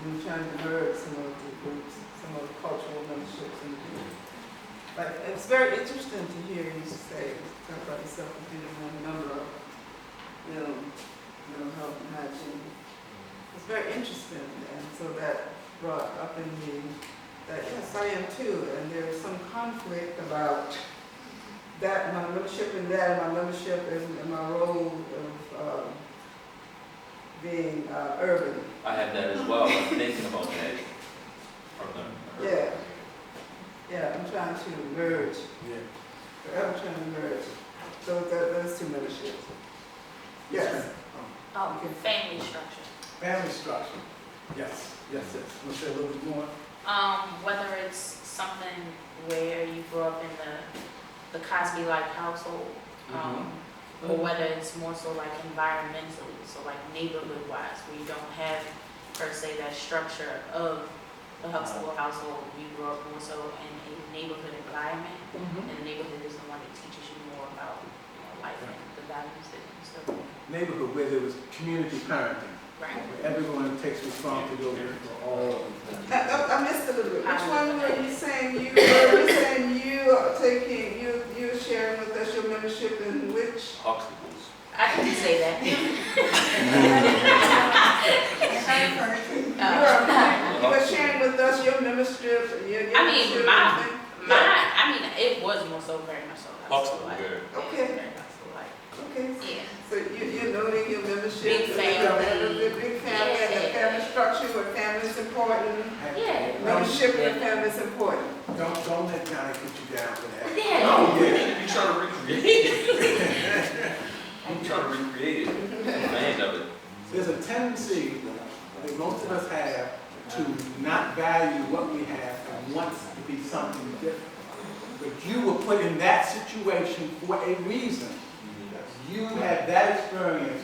and trying to merge some of the groups, some of the cultural memberships. And like, it's very interesting to hear you say, talk about yourself as being a member of mental health and hygiene. It's very interesting, and so that brought up in me that yes, I am too, and there's some conflict about that, my membership in that, and my membership in my role of being urban. I have that as well. I'm thinking about that from the Yeah. Yeah, I'm trying to merge. Yeah. I'm trying to merge. Those two memberships. Yes. Family structure. Family structure. Yes. Yes. Yes. Want to say a little bit more? Whether it's something where you grew up in the Cosby-like household, or whether it's more so like environmentally, so like neighborhood-wise, where you don't have per se that structure of the Huxtable household. You grew up more so in a neighborhood environment, and the neighborhood is the one that teaches you more about life and the values that you still have. Neighborhood where there was community parenting. Right. Where everyone takes responsibility for all of them. I missed a little bit. Which one were you saying you were saying you are taking, you're sharing with us your membership in which? Huxtables. I can say that. You are sharing with us your membership. It was more so very much so. Huxtable, Like, yeah. Okay. very much so like, Okay. yeah. So you're noting your membership. Big family. The big family and the family structure where family is important. Yeah. Membership in the family is important. Don't let Johnny put you down for that. Yeah. No, you trying to recreate it. I'm trying to recreate it. I'm a fan of it. There's a tendency that most of us have to not value what we have and want to be something different. But you were put in that situation for a reason. You had that experience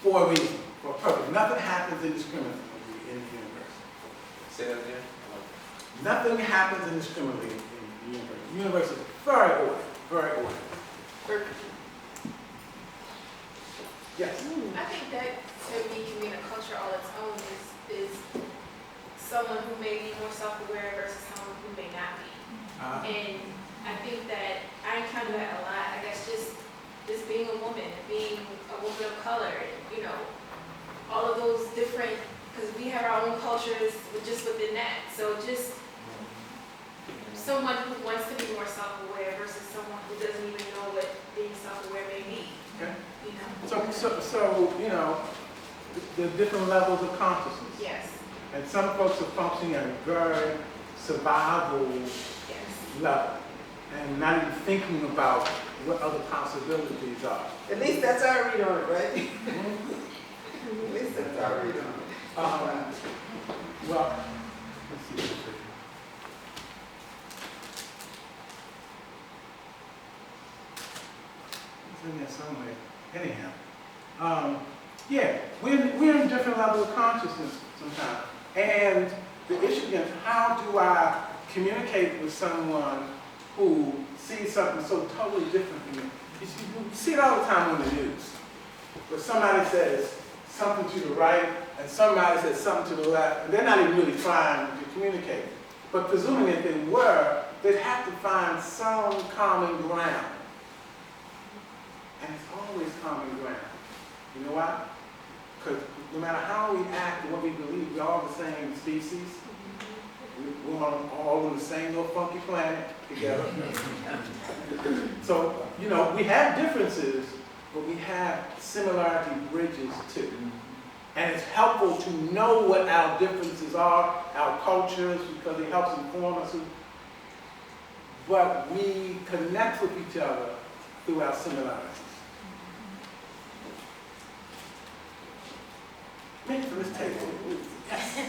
for a reason, for a purpose. Nothing happens indiscriminately in the universe. Say that again? Nothing happens indiscriminately in the universe. The universe is very ordered, very ordered. Yes? I think that to me, being a culture all its own is someone who may be more self-aware versus someone who may not be. And I think that I encounter that a lot. I guess just being a woman, being a woman of color, and, all of those different, because we have our own cultures just within that. So just someone who wants to be more self-aware versus someone who doesn't even know what being self-aware may be. Okay. So, the different levels of consciousness. yes, And some folks are functioning at a very survival yes. level and not even thinking about what other possibilities are. At least that's our read on it, right? At least that's our read on it. Well, let's see. It's in there somewhere. Anyhow, yeah, we're in different levels of consciousness sometimes. And the issue is, how do I communicate with someone who sees something so totally different from me? You see it all the time on the news. Where somebody says something to the right and somebody says something to the left, and they're not even really trying to communicate. But presuming if they were, they'd have to find some common ground. And it's always common ground. You know why? Because no matter how we act and what we believe, we're all the same species. We're all on the same little funky planet together. So, we have differences, but we have similarity bridges too. And it's helpful to know what our differences are, our cultures, because it helps inform us. But we connect with each other through our similarities. Maybe from this table. Yes.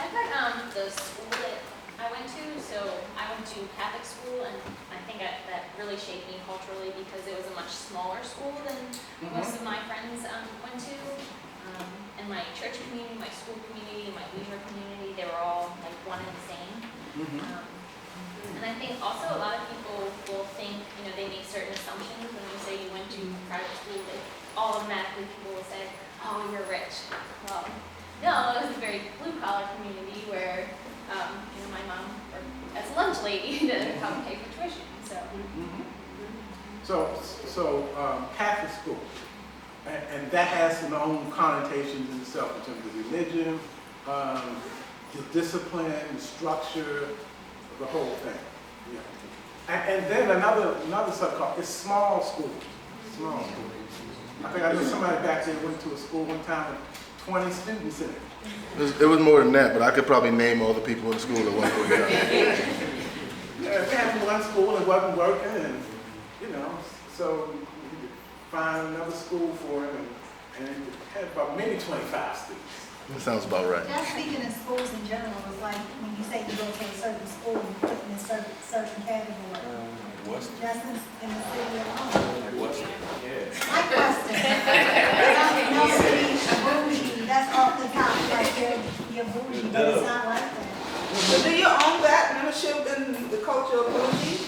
I thought the school that I went to, so I went to Catholic school, and I think that really shaped me culturally because it was a much smaller school than most of my friends went to. And my church community, my school community, my leisure community, they were all like one and the same. And I think also a lot of people will think, they make certain assumptions when you say you went to private school, they automatically people will say, oh, you're rich. Well, No, it was a very blue-collar community where, my mom worked as a lunch lady to help pay for tuition, so. So Catholic school, and that has some own connotations in itself in terms of religion, the discipline, the structure, the whole thing. Yeah. And then another subculture is small school. Small school. I think I knew somebody back there went to a school one time with 20 students in it. It was more than that, but I could probably name all the people in the school at one point in time. Yeah, we had one school and it wasn't working, and so we could find another school for it, and it had about maybe 25 students. That sounds about right. Just speaking of schools in general, it's like when you say you go to a certain school, you put in a certain category. Just in the city alone. My question. No city bougie, that's off the top, like you're bougie, but it's not like that. So do you own that membership in the culture of bougie?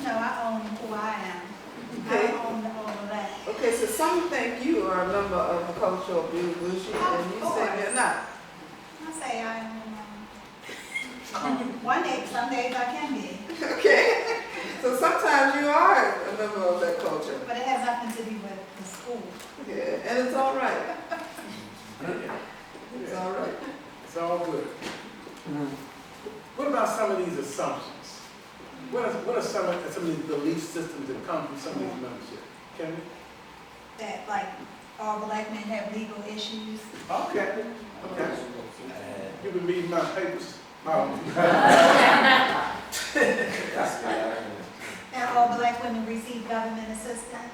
No, I own who I am. Okay. I own all of that. Okay, so some think you are a member of the culture of bougie, and you say you're not. I say I am. One day, some days I can be. Okay, so sometimes you are a member of that culture. But it has nothing to do with the school. Yeah, and it's all right. It's all right. It's all good. What about some of these assumptions? What are some of these belief systems that come from some of these memberships? Can we? That like all black men have legal issues. Okay. You've been reading my papers. And all black women receive government assistance.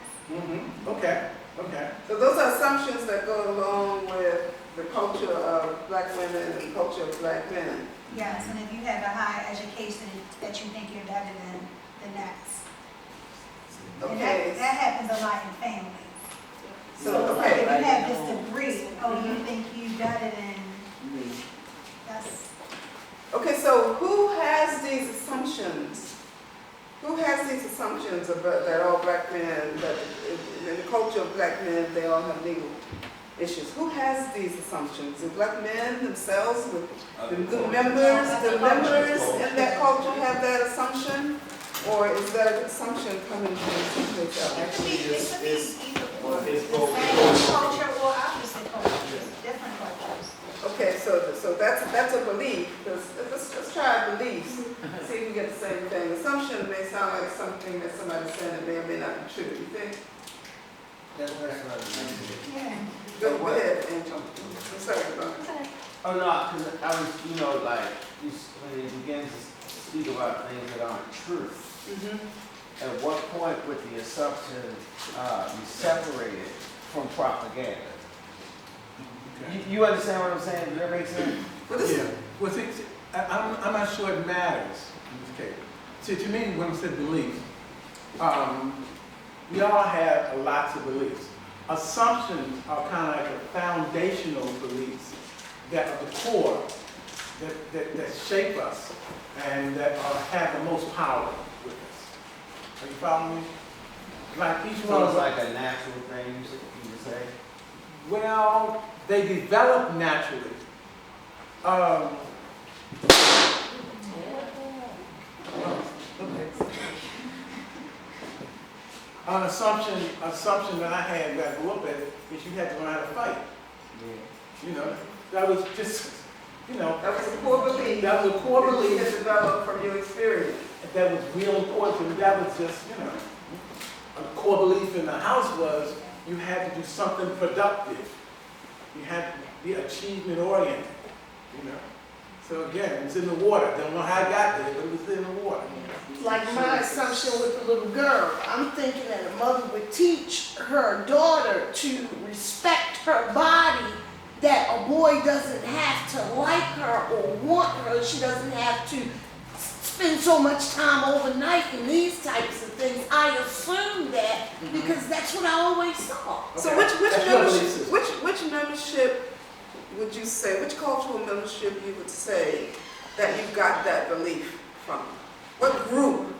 Okay. So those are assumptions that go along with the culture of black women and the culture of black men. Yes, and if you have a high education that you think you're better than the next. And Okay. that happens a lot in families. So, it's like if okay. you have this degree, you think you better than, that's, Okay, so who has these assumptions? Who has these assumptions about that all black men, that in the culture of black men, they all have legal issues? Who has these assumptions? The black men themselves, the members in that culture have that assumption? Or is that assumption coming from someplace else? it could be either or. it's The both. same culture or opposite cultures, different cultures. Okay, so that's a belief. Let's try beliefs. See if we get the same thing. Assumption may sound like something that somebody said that may or may not be true. You think? That's right. Yeah. Go ahead, Angel. I'm sorry about it. Oh, no, because I was, like, when you begin to speak about things that aren't true, at what point would the assumption be separated from propaganda? You understand what I'm saying? Does that make sense? Yeah. Well, see, I'm not sure it matters in this case. See, to me, when I said beliefs, we all have lots of beliefs. Assumptions are kind of like a foundational beliefs that are the core, that shape us and that have the most power with us. Are you following me? Like each one So of it's us. like a natural thing, you would say? Well, they develop naturally. An assumption that I had that I grew up at is you had to learn how to fight. That was just, That was a core belief. that was a core that you belief. had developed from your experience. That was real important to me. That was just, a core belief in the house was you had to do something productive. You had to be achievement oriented, So again, it was in the water. Don't know how I got there, but it was in the water. Like my assumption with the little girl, I'm thinking that a mother would teach her daughter to respect her body, that a boy doesn't have to like her or want her, she doesn't have to spend so much time overnight in these types of things. I assume that because that's what I always saw. So Okay. which That's your belief membership, system. which membership would you say, which cultural membership you would say that you got that belief from? What group?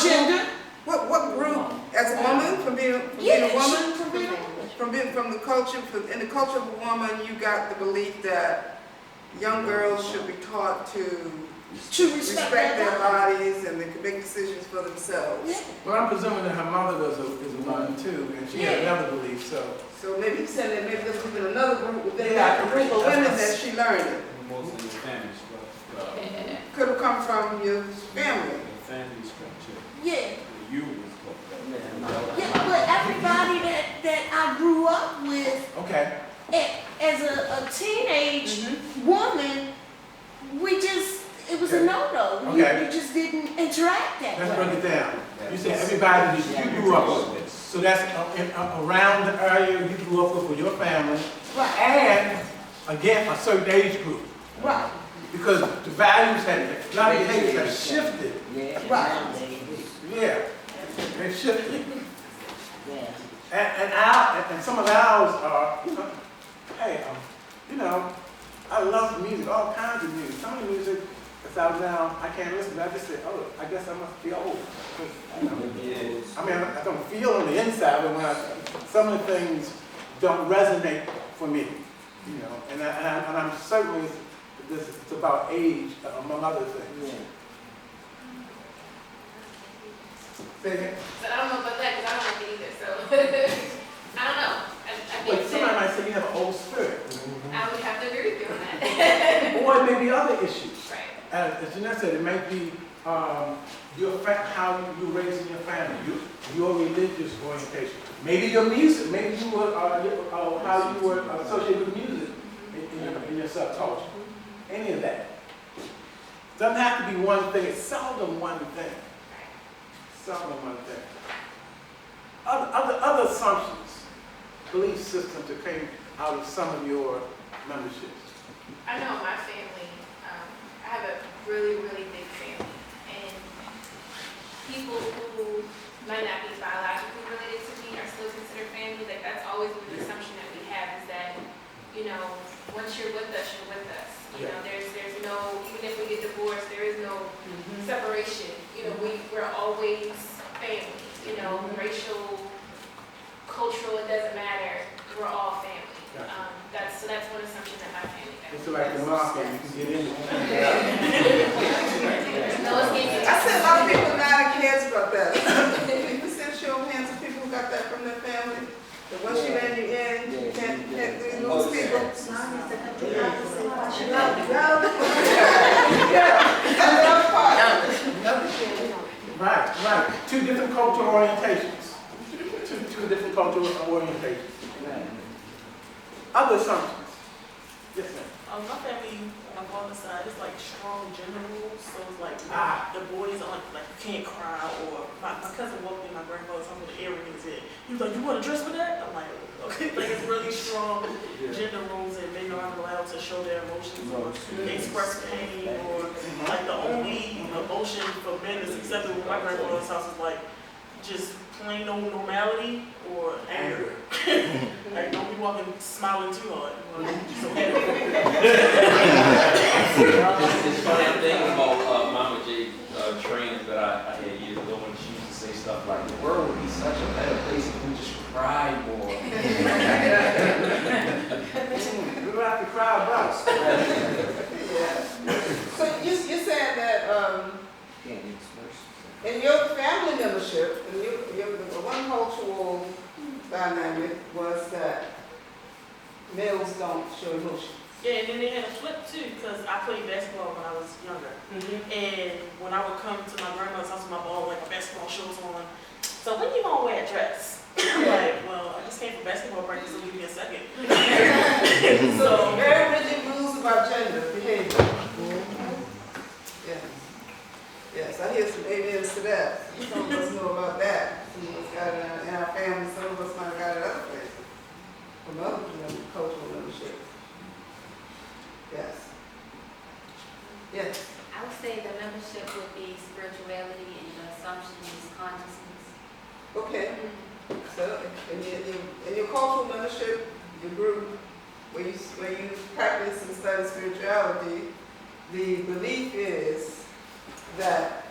Gender. What group? As a woman, from being a woman? From from the culture, in the culture of a woman, you got the belief that young girls should be taught to respect their bodies and they can make decisions for themselves. Yeah. Well, I'm presuming that her mother is a woman too, and she had another belief, so. So maybe you said that maybe there's even another group within that group of women that she learned it. Most of your family structure. Could have come from your family. Family structure. Yeah. You was called. Yeah, but everybody that I grew up with Okay. as a teenage woman, it was a no-no. Okay. You just didn't interact that Let's way. break it down. You said everybody that you grew up with. So that's around the area you grew up with your family. Right, And, again, a certain age group. right, Because the values a lot of behaviors have shifted. right. Yeah, they shifted. And some of ours are, hey, I love music, all kinds of music. Some of the music that's out now, I can't listen to. I just say, oh, I guess I must be old. I mean, I don't feel on the inside, but some of the things don't resonate for me, and I'm certainly, it's about age, among other things. Say again? So I don't know about that, because I don't like it either, so, I don't know. I think But somebody might say you have an old spirit. I would have to agree with you on that. Or it may be other issues. Right. As Jeanette said, it might be how you raised in your family, your religious orientation. Maybe your music, maybe you were, how you were associated with music in your subculture. Any of that. Doesn't have to be one thing, it's seldom one thing. Seldom one thing. Other assumptions, belief systems that came out of some of your memberships. I know my family, I have a really, really big family, and people who might not be biologically related to me are still considered family. Like, that's always been the assumption that we have, is that, once you're with us, you're with us. There's no, even if we get divorced, there is no separation. We're always family, racial, cultural, it doesn't matter. We're all family. That's one assumption that my family has. It's like the mafia, you can get into it. I said a lot of people got kids about that. You said show of hands of people who got that from their family. That once you let you in, you can't lose people. Right. Two different cultural orientations. Two different cultural orientations. Other assumptions. Yes, ma'am. My family, on my father's side, is like strong gender rules. So it's like the boys are like you can't cry, or my cousin walked in my grandfather's home with earrings in. He was like, "You want to dress for that?" I'm like, okay. Like, it's really strong gender rules, and men aren't allowed to show their emotions or express pain, or like the only emotion for men that's acceptable in my grandfather's house is like just plain old normality or anger. Like, don't be walking smiling too hard. So It's funny, I'm thinking about Mama J trainings that I had years ago when she used to say stuff like, the world would be such a better place if we just cried more. We don't have to cry about So you said that in your family membership, the one cultural dynamic was that males don't show emotion. yeah, and then they had a flip too, because I played basketball when I was younger. And when I would come to my grandmother's house with my ball, like my basketball shoes on, so when you gonna wear a dress? I'm like, well, I just came from basketball practice, so give me a second. So very rigid rules about gender behavior. Yes, I hear some amens to that. Some of us know about that. Some of us got it in our family, some of us might have got it other places. From other cultural membership. Yes. Yes. I would say the membership would be spirituality, and the assumption is consciousness. Okay. So in your cultural membership, your group, where you practice and study spirituality, the belief is that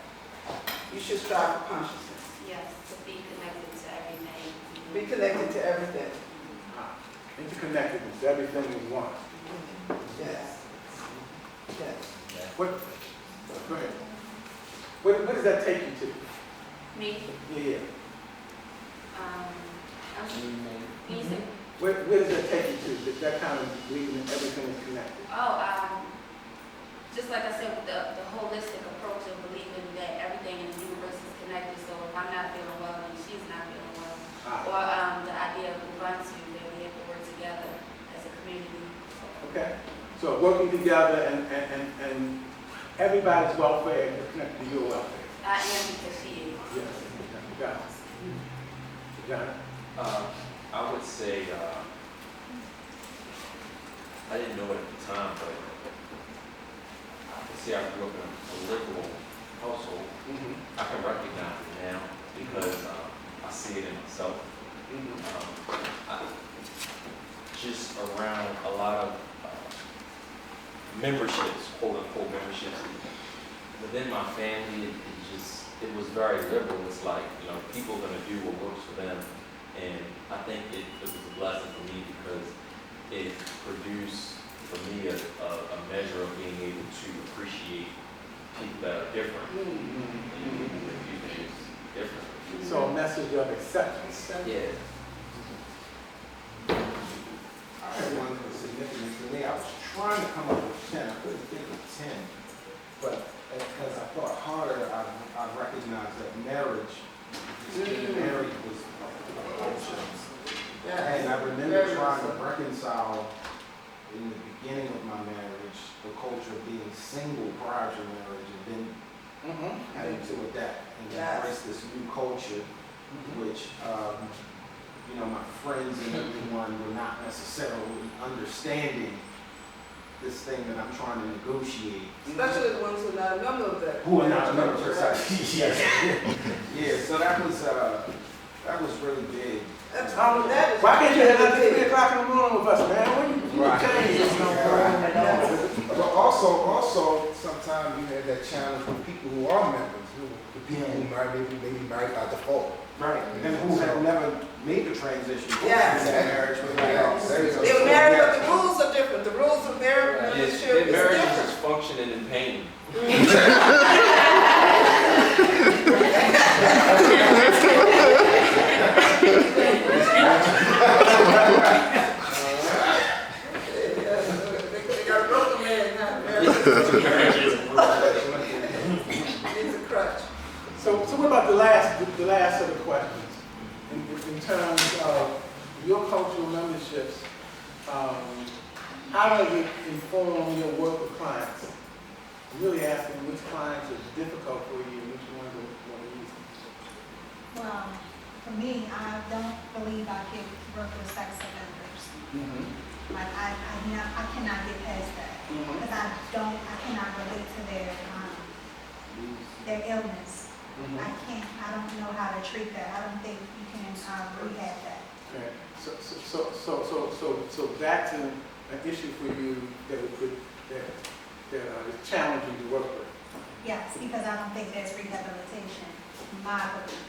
you should strive for consciousness. Yes, to be connected to everything. Be connected to everything. Interconnectedness, everything is one. Yes. Yes. What, go ahead. What does that take you to? Me, Yeah. music. Where does that take you to? That kind of believing that everything is connected? Just like I said, with the holistic approach of believing that everything in the universe is connected. So if I'm not feeling well, then she's not feeling well. Or the idea of Ubuntu, that we have to work together as a community. Okay. So working together and everybody's welfare is connected to your welfare. I am because she is. Yes. Got it. John? I would say, I didn't know it at the time, but I can say I grew up in a liberal household. I can recognize it now because I see it in myself. Just around a lot of memberships, quote unquote memberships, within my family, it was very liberal. It's like, people are going to do what works for them. And I think it was a blessing for me because it produced for me a measure of being able to appreciate people that are different. Different. So a message of acceptance. Yeah. I had one that was significant to me. I was trying to come up with 10. I couldn't think of 10. But as I thought harder, I recognized that marriage, being married was a culture. And I remember trying to reconcile in the beginning of my marriage the culture of being single prior to marriage and then heading to adapt and embrace this new culture, which my friends and everyone were not necessarily understanding this thing that I'm trying to negotiate. Especially the ones who are not a member of that. Who are not a member of society. Yeah, so that was really big. That's all of that is. Why can't you have that at 3 o'clock in the morning with us, man? When you But also, sometimes you have that challenge with people who are members, the people who maybe married by default. Right, and who have never made the transition to Yes. marriage. They're married, but the rules are different. The rules of their relationship Their is marriage different. is functioning in pain. They got a broken man now. Marriage is Needs a crutch. So what about the last set of questions? In terms of your cultural memberships, how does it inform your work with clients? I'm really asking which clients are difficult for you and which ones are easy. Well, for me, I don't believe I could work with sex offenders. Like I cannot get past that because I cannot relate to their illness. I don't know how to treat that. I don't think you can rehab that. Okay. So that's an issue for you that is challenging to work with. Yes, because I don't think there's rehabilitation in my belief.